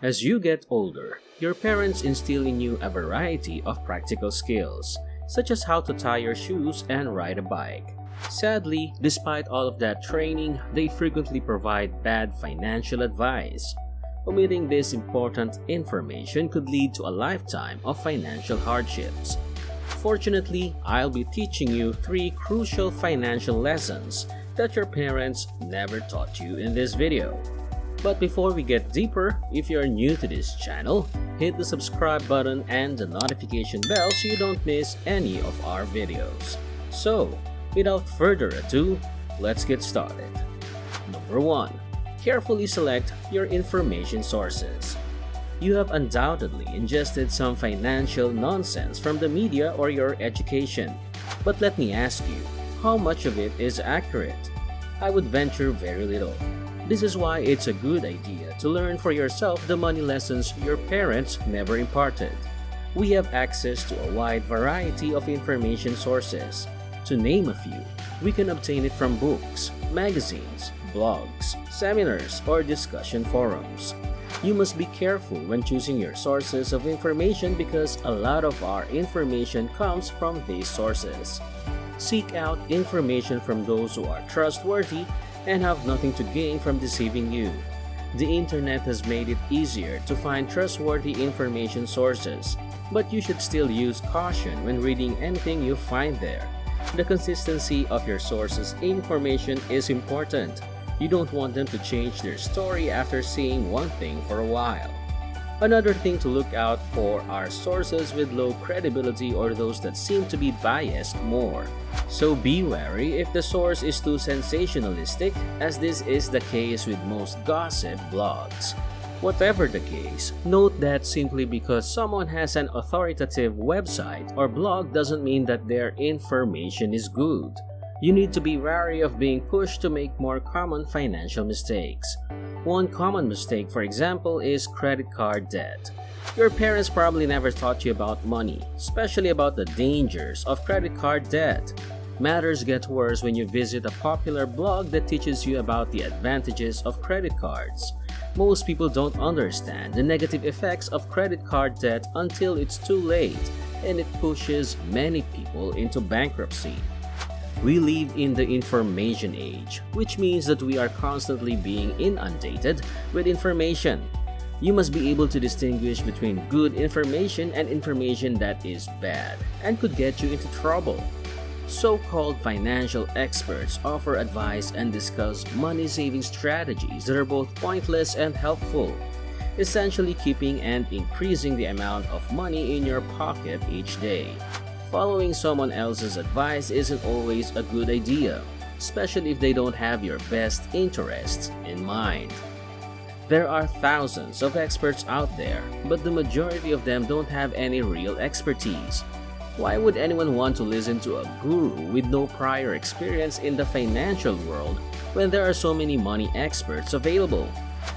As you get older, your parents instill in you a variety of practical skills, such as how to tie your shoes and ride a bike. Sadly, despite all of that training, they frequently provide bad financial advice. Omitting this important information could lead to a lifetime of financial hardships. Fortunately, I'll be teaching you 3 crucial financial lessons that your parents never taught you in this video. But before we get deeper, if you're new to this channel, hit the subscribe button and the notification bell so you don't miss any of our videos. So, without further ado, let's get started. Number 1. Carefully select your information sources. You have undoubtedly ingested some financial nonsense from the media or your education. But let me ask you, how much of it is accurate? I would venture very little. This is why it's a good idea to learn for yourself the money lessons your parents never imparted. We have access to a wide variety of information sources. To name a few, we can obtain it from books, magazines, blogs, seminars, or discussion forums. You must be careful when choosing your sources of information because a lot of our information comes from these sources. Seek out information from those who are trustworthy and have nothing to gain from deceiving you. The internet has made it easier to find trustworthy information sources, but you should still use caution when reading anything you find there. The consistency of your sources' information is important. You don't want them to change their story after seeing one thing for a while. Another thing to look out for are sources with low credibility or those that seem to be biased more. So be wary if the source is too sensationalistic, as this is the case with most gossip blogs. Whatever the case, note that simply because someone has an authoritative website or blog doesn't mean that their information is good. You need to be wary of being pushed to make more common financial mistakes. One common mistake, for example, is credit card debt. Your parents probably never taught you about money, especially about the dangers of credit card debt. Matters get worse when you visit a popular blog that teaches you about the advantages of credit cards. Most people don't understand the negative effects of credit card debt until it's too late, and it pushes many people into bankruptcy. We live in the information age, which means that we are constantly being inundated with information. You must be able to distinguish between good information and information that is bad and could get you into trouble. So-called financial experts offer advice and discuss money-saving strategies that are both pointless and helpful, essentially keeping and increasing the amount of money in your pocket each day. Following someone else's advice isn't always a good idea, especially if they don't have your best interests in mind. There are thousands of experts out there, but the majority of them don't have any real expertise. Why would anyone want to listen to a guru with no prior experience in the financial world when there are so many money experts available?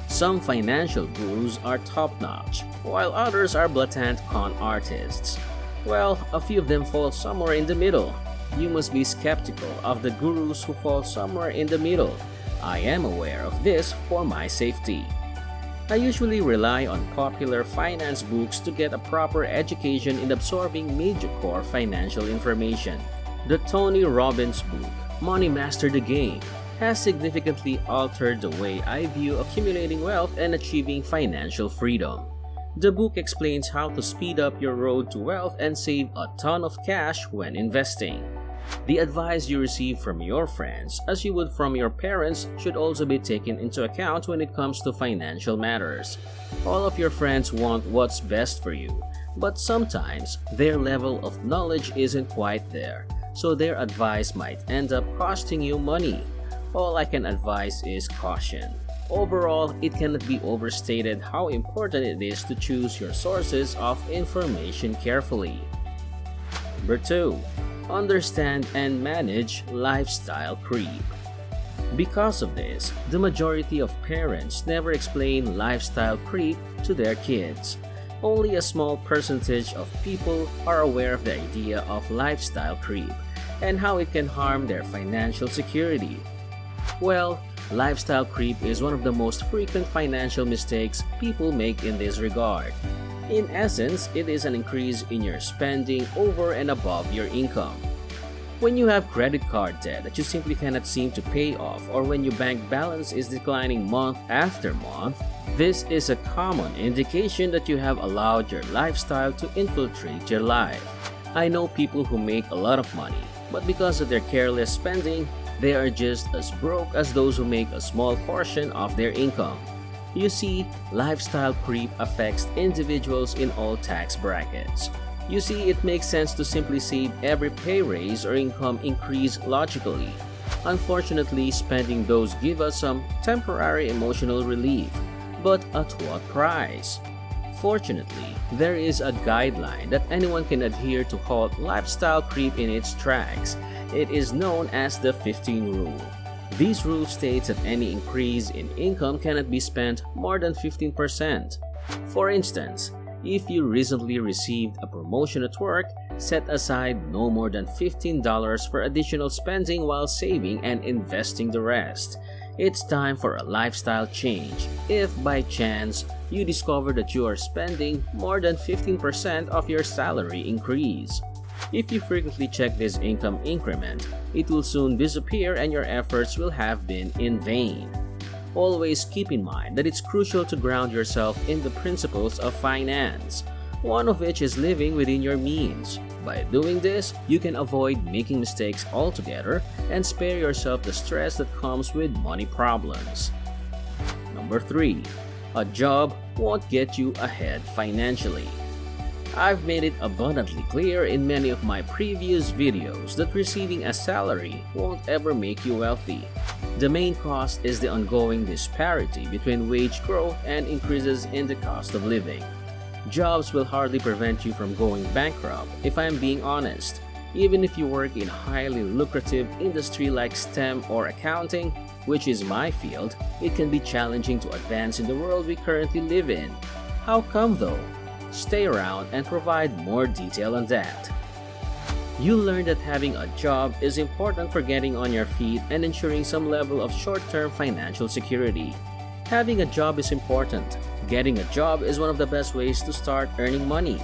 Some financial gurus are top-notch, while others are blatant con artists. Well, a few of them fall somewhere in the middle. You must be skeptical of the gurus who fall somewhere in the middle. I am aware of this for my safety. I usually rely on popular finance books to get a proper education in absorbing major core financial information. The Tony Robbins book, Money Master the Game, has significantly altered the way I view accumulating wealth and achieving financial freedom. The book explains how to speed up your road to wealth and save a ton of cash when investing. The advice you receive from your friends, as you would from your parents, should also be taken into account when it comes to financial matters. All of your friends want what's best for you, but sometimes their level of knowledge isn't quite there, so their advice might end up costing you money. All I can advise is caution. Overall, it cannot be overstated how important it is to choose your sources of information carefully. Number 2. Understand and manage lifestyle creep. Because of this, the majority of parents never explain lifestyle creep to their kids. Only a small percentage of people are aware of the idea of lifestyle creep and how it can harm their financial security. Well, Lifestyle creep is one of the most frequent financial mistakes people make in this regard. In essence, it is an increase in your spending over and above your income. When you have credit card debt that you simply cannot seem to pay off, or when your bank balance is declining month after month, this is a common indication that you have allowed your lifestyle to infiltrate your life. I know people who make a lot of money, but because of their careless spending, they are just as broke as those who make a small portion of their income. You see, lifestyle creep affects individuals in all tax brackets. You see, it makes sense to simply save every pay raise or income increase logically. Unfortunately, spending those give us some temporary emotional relief, but at what price? Fortunately, there is a guideline that anyone can adhere to halt lifestyle creep in its tracks. It is known as the 15 Rule. This rule states that any increase in income cannot be spent more than 15%. For instance, if you recently received a promotion at work, set aside no more than $15 for additional spending while saving and investing the rest. It's time for a lifestyle change if by chance you discover that you are spending more than 15% of your salary increase. If you frequently check this income increment, it will soon disappear and your efforts will have been in vain. Always keep in mind that it's crucial to ground yourself in the principles of finance, one of which is living within your means. By doing this, you can avoid making mistakes altogether and spare yourself the stress that comes with money problems. Number 3. A job won't get you ahead financially. I've made it abundantly clear in many of my previous videos that receiving a salary won't ever make you wealthy. The main cost is the ongoing disparity between wage growth and increases in the cost of living. Jobs will hardly prevent you from going bankrupt, if I am being honest. Even if you work in a highly lucrative industry like STEM or accounting, which is my field, it can be challenging to advance in the world we currently live in. How come though? Stay around and provide more detail on that. You'll learn that having a job is important for getting on your feet and ensuring some level of short-term financial security. Having a job is important. Getting a job is one of the best ways to start earning money.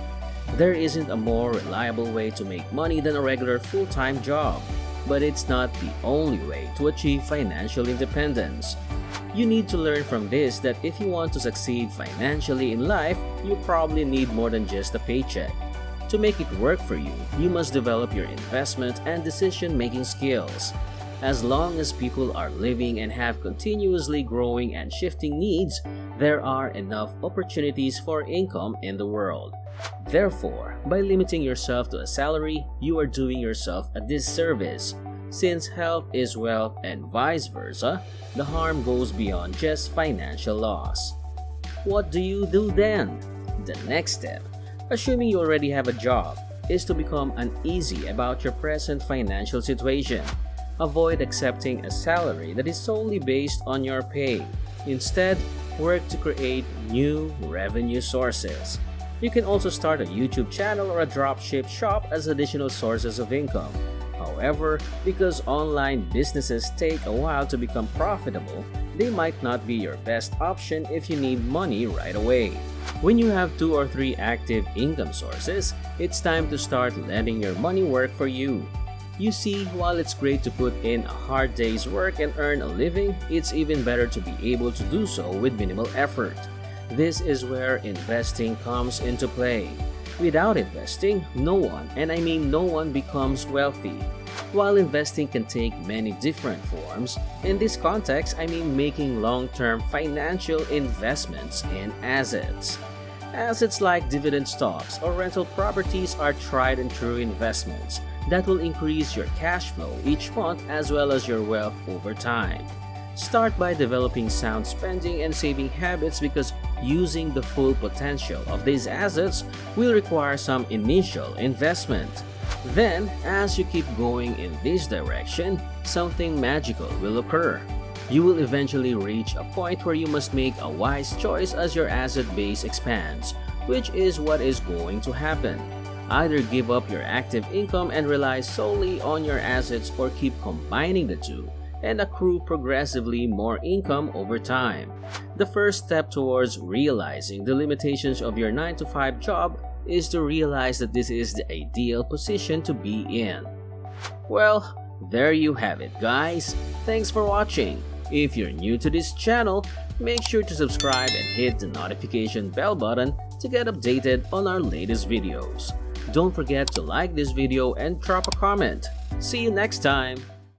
There isn't a more reliable way to make money than a regular full-time job, but it's not the only way to achieve financial independence. You need to learn from this that if you want to succeed financially in life, you probably need more than just a paycheck. To make it work for you, you must develop your investment and decision-making skills. As long as people are living and have continuously growing and shifting needs, there are enough opportunities for income in the world. Therefore, by limiting yourself to a salary, you are doing yourself a disservice. Since health is wealth and vice versa, the harm goes beyond just financial loss. What do you do then? The next step, assuming you already have a job, is to become uneasy about your present financial situation. Avoid accepting a salary that is solely based on your pay. Instead, work to create new revenue sources. You can also start a YouTube channel or a dropship shop as additional sources of income. However, because online businesses take a while to become profitable, they might not be your best option if you need money right away. When you have 2 or 3 active income sources, it's time to start letting your money work for you. You see, while it's great to put in a hard day's work and earn a living, it's even better to be able to do so with minimal effort. This is where investing comes into play. Without investing, no one, and I mean no one, becomes wealthy. While investing can take many different forms, in this context, I mean making long-term financial investments in assets. Assets like dividend stocks or rental properties are tried and true investments that will increase your cash flow each month as well as your wealth over time. Start by developing sound spending and saving habits because using the full potential of these assets will require some initial investment. Then, as you keep going in this direction, something magical will occur. You will eventually reach a point where you must make a wise choice as your asset base expands, which is what is going to happen. Either give up your active income and rely solely on your assets or keep combining the two and accrue progressively more income over time. The first step towards realizing the limitations of your 9-to-5 job is to realize that this is the ideal position to be in. Well, there you have it, guys. Thanks for watching. If you're new to this channel, make sure to subscribe and hit the notification bell button to get updated on our latest videos. Don't forget to like this video and drop a comment. See you next time!